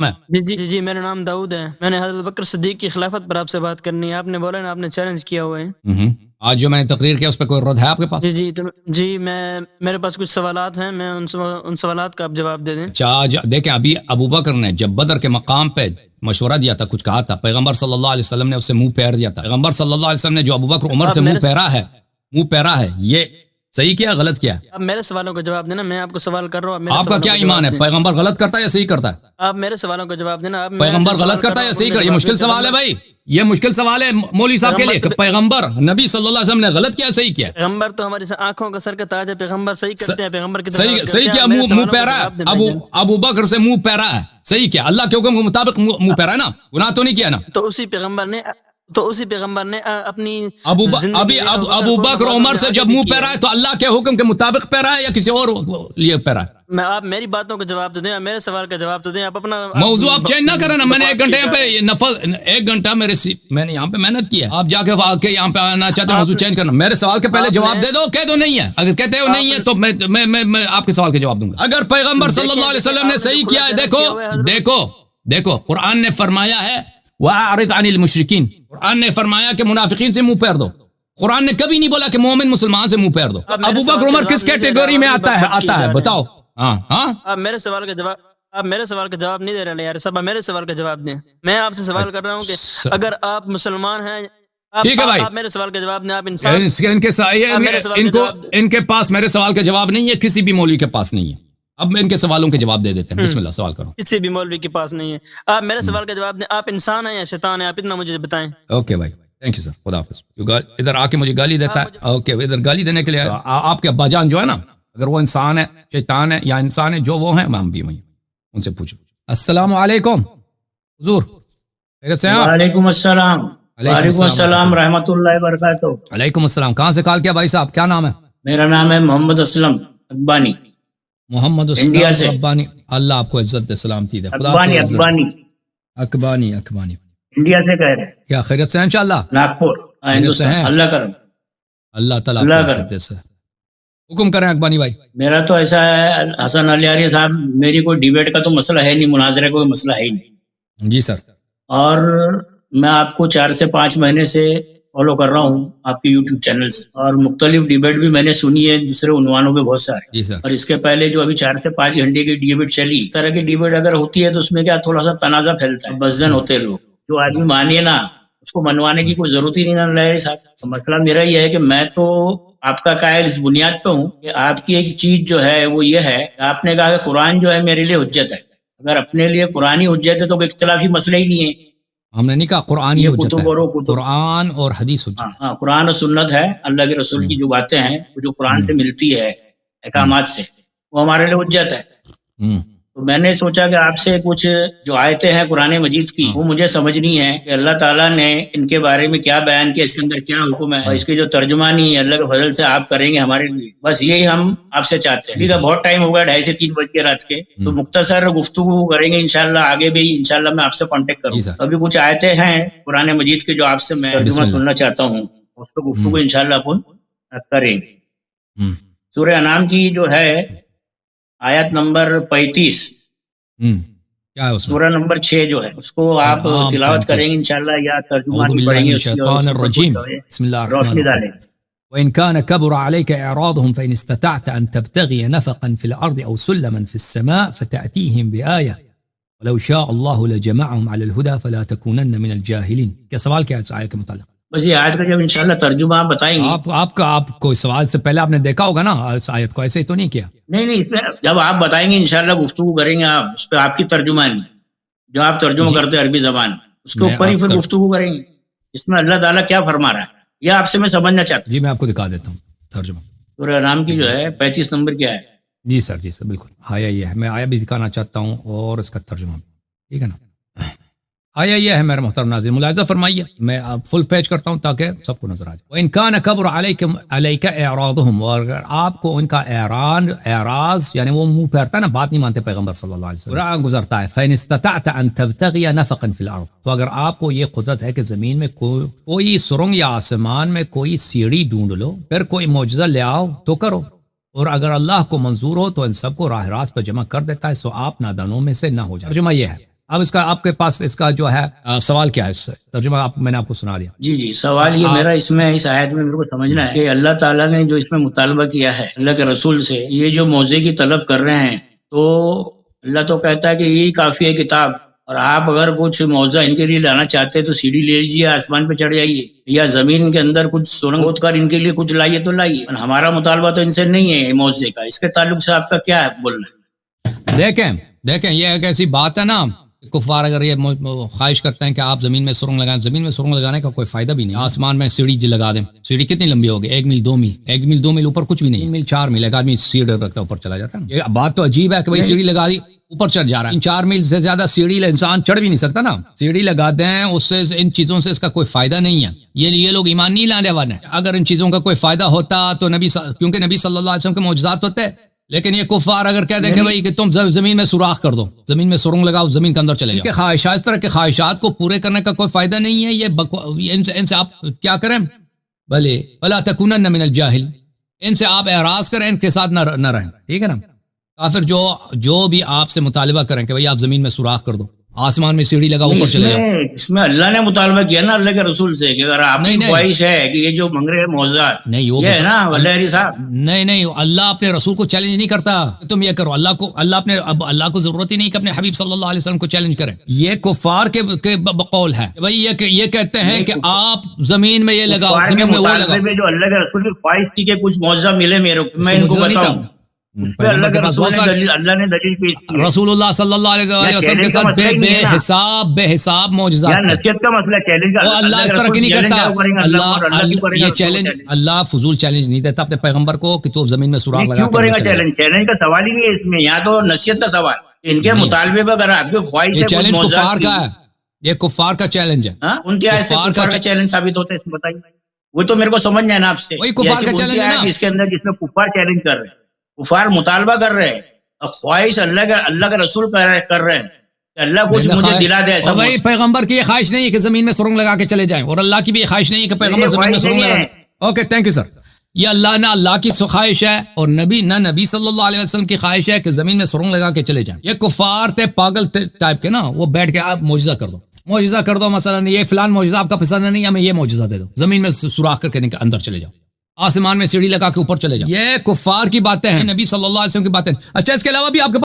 میں جی میرا نام داؤد ہے. میں نے حضرت بکر صدیق کی خلافت پر آپ سے بات کرنی ہے. آپ نے بولا نا آپ نے چیلنج کیا ہوا ہے. آج جو میں نے تقریر کیا اس پہ کوئی رد ہے آپ کے پاس؟ میں میرے پاس کچھ سوالات ہیں، میں ان سوالات کا آپ جواب دے دیں. اچھا آج دیکھیں، ابھی ابو بکر نے جب بدر کے مقام پہ مشورہ دیا تھا، کچھ کہا تھا، پیغمبر صلی اللہ علیہ وسلم نے اسے منہ پھیر دیا تھا. پیغمبر صلی اللہ علیہ وسلم نے جو ابو بکر عمر سے منہ پھیرا ہے، یہ صحیح کیا غلط کیا؟ آپ میرے سوالوں کا جواب دینا. میں آپ کو سوال کر رہا ہوں، آپ کا کیا ایمان ہے؟ پیغمبر غلط کرتا ہے یا صحیح کرتا ہے؟ آپ میرے سوالوں کا جواب دینا. پیغمبر غلط کرتا ہے یا صحیح کرتا ہے؟ یہ مشکل سوال ہے بھائی، یہ مشکل سوال ہے مولوی صاحب کے لیے کہ پیغمبر نبی صلی اللہ علیہ وسلم نے غلط کیا صحیح کیا؟ پیغمبر تو ہماری آنکھوں کا سر کا تاج ہے. پیغمبر صحیح کرتے ہیں. پیغمبر کی صحیح کیا؟ منہ پھیرا ہے ابو بکر سے، منہ پھیرا ہے، صحیح کیا؟ اللہ کے حکم کے مطابق منہ پھیرا ہے نا، گناہ تو نہیں کیا نا؟ تو اسی پیغمبر نے اپنی ابو بکر عمر سے جب منہ پھیرا ہے تو اللہ کے حکم کے مطابق پھیرا ہے یا کسی اور لیے پھیرا ہے؟ میں آپ میری باتوں کا جواب تو دیں، میرے سوال کا جواب تو دیں. آپ اپنا موضوع آپ چینج نہ کریں نا. میں نے 1 گھنٹے پہ نفل 1 گھنٹہ میں نے یہاں پہ محنت کی ہے. آپ جا کے یہاں پہ آنا چاہتے ہیں، موضوع چینج کرنا. میرے سوال کے پہلے جواب دے دو. کہہ دو نہیں ہے، اگر کہتے ہو نہیں ہے تو میں آپ کے سوال کے جواب دوں گا. اگر پیغمبر صلی اللہ علیہ وسلم نے صحیح کیا ہے، دیکھو قرآن نے فرمایا ہے وَأَعْرِضْ عَنِ الْمُشْرِكِينَ. قرآن نے فرمایا کہ منافقین سے منہ پھیر دو. قرآن نے کبھی نہیں بولا کہ مومن مسلمان سے منہ پھیر دو. ابو بکر عمر کس کیٹیگری میں آتا ہے بتاؤ. آپ میرے سوال کا جواب نہیں دے رہے یار صاحب. میرے سوال کا جواب دیں. میں آپ سے سوال کر رہا ہوں کہ اگر آپ مسلمان ہیں، ٹھیک ہے بھائی، آپ میرے سوال کا جواب دیں. آپ انسان، ان کے پاس میرے سوال کا جواب نہیں ہے، کسی بھی مولوی کے پاس نہیں ہے. اب میں ان کے سوالوں کے جواب دے دیتے ہیں. بسم اللہ سوال کرو. کسی بھی مولوی کے پاس نہیں ہے. آپ میرے سوال کا جواب دیں. آپ انسان ہیں یا شیطان ہیں؟ آپ اتنا مجھے بتائیں. اوکے بھائی، تھینک یو سر، خدا حافظ. ادھر آ کے مجھے گالی دیتا ہے. اوکے، ادھر گالی دینے کے لیے آپ کے ابا جان جو ہے نا، اگر وہ انسان ہے، شیطان ہے یا انسان ہے، جو وہ ہیں ہم بھی وہیں، ان سے پوچھو. السلام علیکم حضور. وعلیکم السلام. وعلیکم السلام رحمۃ اللہ وبرکاتہ. وعلیکم السلام. کہاں سے کال کیا بھائی صاحب؟ کیا نام ہے؟ میرا نام ہے محمد اسلم اقبانی. محمد اسلم اقبانی. اللہ آپ کو عزت دے، سلامتی دے. اقبانی انڈیا سے کہہ رہے ہیں. کیا خیریت سے ہیں؟ انشاءاللہ ناگپور ہندوستان. اللہ کرم. اللہ تعالیٰ حکم کریں اقبانی بھائی. میرا تو ایسا ہے حسن علی عاری صاحب، میری کوئی ڈیبیٹ کا تو مسئلہ ہے نہیں، مناظرے کا کوئی مسئلہ ہے ہی نہیں. جی سر. اور میں آپ کو 4 سے 5 مہینے سے فالو کر رہا ہوں آپ کے یوٹیوب چینل سے، اور مختلف ڈیبیٹ بھی میں نے سنی ہے دوسرے عنوانوں پہ بہت سارے. جی سر. اور اس کے پہلے جو ابھی 4 سے 5 گھنٹے کی ڈیبیٹ چلی، اس طرح کی ڈیبیٹ اگر ہوتی ہے تو اس میں کیا تھوڑا سا تنازع پھیلتا ہے، بزن ہوتے لوگ. جو آدمی مانیے نا اس کو منوانے کی کوئی ضرورت ہی نہیں نا لہری صاحب. مسئلہ میرا یہ ہے کہ میں تو آپ کا قائل اس بنیاد پہ ہوں کہ آپ کی ایک چیز جو ہے وہ یہ ہے کہ آپ نے کہا کہ قرآن جو ہے میرے لیے حجت ہے. اگر اپنے لیے قرآنی حجت ہے تو کوئی اختلافی مسئلہ ہی نہیں ہے. ہم نے نہیں کہا قرآن حجت ہے، قرآن اور حدیث حجت. ہاں، قرآن اور سنت ہے، اللہ کے رسول کی جو باتیں ہیں جو قرآن سے ملتی ہے احکامات سے، وہ ہمارے لیے حجت ہے. تو میں نے سوچا کہ آپ سے کچھ جو آیتیں ہیں قرآن مجید کی وہ مجھے سمجھنی ہے کہ اللہ تعالیٰ نے ان کے بارے میں کیا بیان کیا، اس کے اندر کیا حکم ہے، اور اس کی جو ترجمانی اللہ کے فضل سے آپ کریں گے ہمارے لیے. بس یہی ہم آپ سے چاہتے ہیں. ٹھیک ہے، بہت ٹائم ہوگا، 2:30 سے 3 بج کے رات کے، تو مختصر گفتگو کریں گے انشاءاللہ. آگے بھی انشاءاللہ میں آپ سے کانٹیکٹ کروں گا. ابھی کچھ آیتیں ہیں قرآن مجید کے جو آپ سے میں ترجمہ سننا چاہتا ہوں، اس پہ گفتگو انشاءاللہ اپن کریں گے. سورہ انعام کی جو ہے آیت نمبر 35، سورہ نمبر 6 جو ہے اس کو آپ تلاوت کریں گے انشاءاللہ، یا ترجمہ پڑھیں گے اس کی، بسم اللہ الرحمن الرحیم. وإن كان كبر عليك إعراضهم فإن استطعت أن تبتغي نفقا في الأرض أو سلما في السماء فتأتيهم بآية ولو شاء الله لجمعهم على الهدى فلا تكونن من الجاهلين. کیا سوال کیا ہے آیت کے متعلق؟ بس یہ آیت کا جب انشاءاللہ ترجمہ آپ بتائیں گے. آپ کوئی سوال سے پہلے آپ نے دیکھا ہوگا نا اس آیت کو، ایسے ہی تو نہیں کیا؟ نہیں، اس میں جب آپ بتائیں گے انشاءاللہ گفتگو کریں گے، آپ اس پہ آپ کی ترجمانی جو آپ ترجمہ کرتے ہیں عربی زبان، اس کے اوپر ہی پھر گفتگو کریں گے. اس میں اللہ تعالیٰ کیا فرما رہا ہے یہ آپ سے میں سمجھنا چاہتا ہوں. جی میں آپ کو دکھا دیتا ہوں ترجمہ. سورہ انعام کی جو ہے 35 نمبر کیا ہے؟ جی سر بالکل. آیا یہ ہے، میں آیا بھی دکھانا چاہتا ہوں اور اس کا ترجمہ، ٹھیک ہے نا. آیا یہ ہے میرے محترم ناظرین، ملاحظہ فرمائیے. میں اب فل پیج کرتا ہوں تاکہ سب کو نظر آ جائے. وَإِن كَانَ كَبُرَ عَلَيْكَ إِعْرَاضُهُمْ، اور اگر آپ کو ان کا اعراض یعنی وہ منہ پھیرتا ہے نا، بات نہیں مانتے پیغمبر صلی اللہ علیہ وسلم، قرآن گزرتا ہے. فَإِنِ اسْتَطَعْتَ أَن تَبْتَغِيَ نَفَقًا فِي الْأَرْضِ، تو اگر آپ کو یہ قدرت ہے کہ زمین میں کوئی سرنگ یا آسمان میں کوئی سیڑھی ڈھونڈ لو، پھر کوئی معجزہ لے آؤ تو کرو. اور اگر اللہ کو منظور ہو تو ان سب کو راہ راست پر جمع کر دیتا ہے، سو آپ نادانوں میں سے نہ ہو جائے. ترجمہ یہ ہے اب اس کا آپ کے پاس اس کا جو ہے سوال کیا ہے، اس سے ترجمہ میں نے آپ کو سنا دیا. جی جی، سوال یہ میرا اس میں اس آیت میں میرے کو سمجھنا ہے کہ اللہ تعالیٰ نے جو اس میں مطالبہ کیا ہے اللہ کے رسول سے، یہ جو موضوع کی طلب کر رہے ہیں، تو اللہ تو کہتا ہے کہ یہی کافی ہے کتاب، اور آپ اگر کچھ موضوع ان کے لیے لانا چاہتے ہیں تو سیڑھی لے لیجیے، آسمان پہ چڑھ جائیے، یا زمین کے اندر کچھ سرنگ کھود کر ان کے لیے کچھ لائیے تو لائیے. ہمارا مطالبہ تو ان سے نہیں ہے موضوع کا. اس کے تعلق سے آپ کا کیا ہے بولنا ہے؟ دیکھیں یہ ایک ایسی بات ہے نا، کفار اگر یہ خواہش کرتے ہیں کہ آپ زمین میں سرنگ لگائیں، زمین میں سرنگ لگانے کا کوئی فائدہ بھی نہیں. آسمان میں سیڑھی لگا دیں، سیڑھی کتنی لمبی ہوگی؟ 1 میل 2 میل، 1 میل 2 میل اوپر کچھ بھی نہیں، 3 میل 4 میل ایک آدمی سیڑھی رکھتا ہے اوپر چلا جاتا ہے. یہ بات تو عجیب ہے کہ بھائی سیڑھی لگا دی اوپر چڑھ جا رہا ہے. 4 میل سے زیادہ سیڑھی انسان چڑھ بھی نہیں سکتا نا. سیڑھی لگا دیں، اس سے ان چیزوں سے اس کا کوئی فائدہ نہیں ہے. یہ لوگ ایمان نہیں لانے والے. اگر ان چیزوں کا کوئی فائدہ ہوتا تو کیونکہ نبی صلی اللہ علیہ وسلم کے معجزات ہوتے، لیکن یہ کفار اگر کہہ دیں کہ بھائی کہ تم زمین میں سوراخ کر دو، زمین میں سرنگ لگاؤ، زمین کے اندر چلے جاؤ، کہ خواہشات، اس طرح کے خواہشات کو پورے کرنے کا کوئی فائدہ نہیں ہے. یہ ان سے آپ کیا کریں؟ بھلے ولا تکونن من الجاہل، ان سے آپ اعراض کریں، ان کے ساتھ نہ رہیں. ٹھیک ہے نا. کافر جو بھی آپ سے مطالبہ کریں کہ بھائی آپ زمین میں سوراخ کر دو، آسمان میں سیڑھی لگا، اوپر چلے جاؤ. اس میں اللہ نے مطالبہ کیا نا اللہ کے رسول سے کہ اگر آپ کی خواہش ہے کہ یہ جو منگ رہے موضوعات، نہیں وہ ہے نا ولیری صاحب، نہیں اللہ اپنے رسول کو چیلنج نہیں کرتا تم یہ کرو. اللہ کو ضرورت ہی نہیں کہ اپنے حبیب صلی اللہ علیہ وسلم کو چیلنج کریں. یہ کفار کے بقول ہے بھائی، یہ کہتے ہیں کہ آپ زمین میں یہ لگاؤ، زمین میں وہ لگاؤ. جو اللہ کے رسول کی خواہش تھی کہ کچھ معجزہ ملے میرے کو، میں ان کو بتاؤں، اللہ نے دلیل پیش کی. رسول اللہ صلی اللہ علیہ وسلم کے ساتھ بے حساب معجزات. نصیحت کا مسئلہ چیلنج کا، اللہ اس طرح کی نہیں کرتا. یہ چیلنج اللہ فضول چیلنج نہیں دیتا اپنے پیغمبر کو کہ تو زمین میں سوراخ لگا. کیوں کرے گا چیلنج کا سوال ہی نہیں ہے اس میں. یہاں تو نصیحت کا سوال، ان کے مطالبے پہ اگر آپ کی خواہش ہے. چیلنج کفار کا ہے، یہ کفار کا چیلنج ہے. ان کے ایسے کفار کا چیلنج ثابت ہوتا ہے، اس میں بتائیے. وہ تو میرے کو سمجھ جائے نا آپ سے، وہی کفار کا چیلنج ہے نا، اس کے اندر جس میں کفار چیلنج کر رہے ہیں، کفار مطالبہ کر رہے ہیں، اور خواہش اللہ کا رسول کر رہے ہیں کہ اللہ کچھ مجھے دلا دے. ایسا بھائی پیغمبر کی یہ خواہش نہیں ہے کہ زمین میں سرنگ لگا کے چلے جائیں، اور اللہ کی بھی یہ خواہش نہیں ہے کہ پیغمبر زمین میں سرنگ لگا. Okay thank you sir. یہ اللہ کی خواہش ہے، اور نبی صلی اللہ علیہ وسلم کی خواہش ہے کہ زمین میں سرنگ لگا کے چلے جائیں. یہ کفار تھے پاگل ٹائپ کے نا، وہ بیٹھ کے آپ معجزہ کر دو مثلا، یہ فلان معجزہ آپ کا پسند نہیں، ہمیں یہ معجزہ دے دو، زمین میں سوراخ کر کے اندر چلے جاؤ، آسمان میں سیڑھی لگا کے اوپر چلے جاؤ. یہ کفار کی باتیں ہیں، نبی صلی اللہ علیہ وسلم کی باتیں. اچھا اس کے علاوہ بھی آپ کے